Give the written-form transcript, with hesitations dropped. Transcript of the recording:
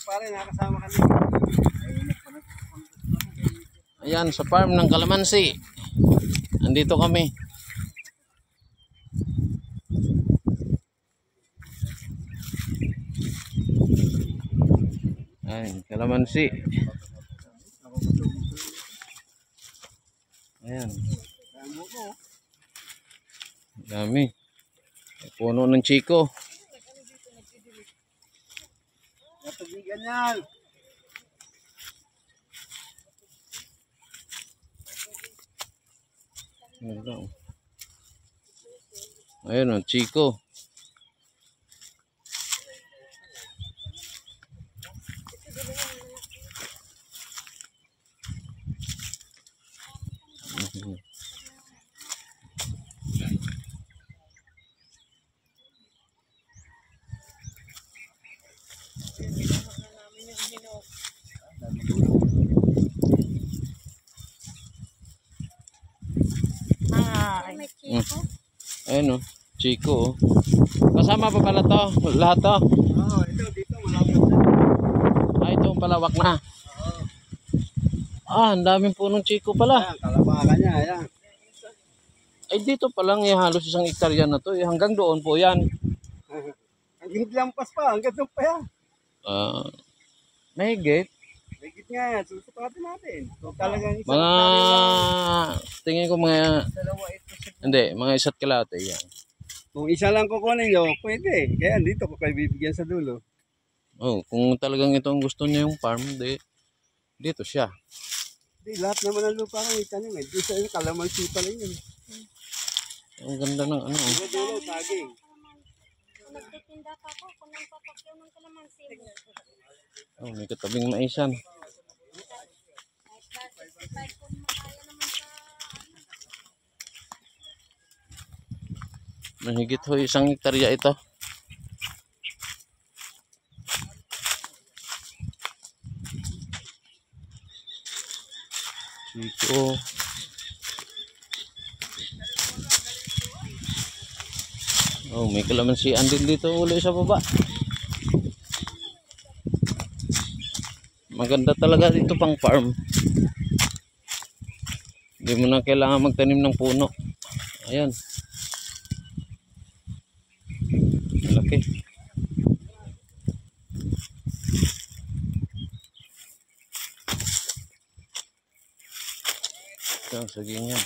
pare, nakasama kami. Ayan, sa farm ng kalamansi. Andito kami. Ayan, kalamansi. Ayan. Dami. Puno ng chiko. Natubigan yan. Ayan o, chiko. Ayan o, chiko o. Kasama pa pala to, lahat to. Oo, ito dito malapit na. Ito palawak na. Ang daming punong chiko pala. Ayan, kalabakan niya, ayan. Ay dito pa lang halos 1 hektarya na to. Hanggang doon po yan. Hanggang lampas pa, hanggang doon pa yan. Mahigit. Higit nga yan, susukatin natin. So, talagang isang Mga, tingin ko mga, dalawa ito. hindi, mga 1 kalahati yan. Kung isa lang kukunin nyo, pwede. Kaya dito ko kayo bibigyan sa dulo. Oh, kung talagang ito ang gusto niya yung farm, dito siya. Di, lahat naman ng lupa kang itanim eh. Di sa yung kalamansi pa rin yun. Ang ganda ng ano. Sa dulo, saging. Nagtitinda pa ako kung nang papakyaw ng kalamansi mo. Oh, may katabing maisan. Kahit ba 65 kung makaya naman sa Mahigit ho 1 hektarya ito. Chiko. Oh, may kalamansian din dito uli sa baba. Maganda talaga dito pang farm. Hindi mo na kailangan magtanim ng puno. Ayan. Malaki. Ito, saging yan.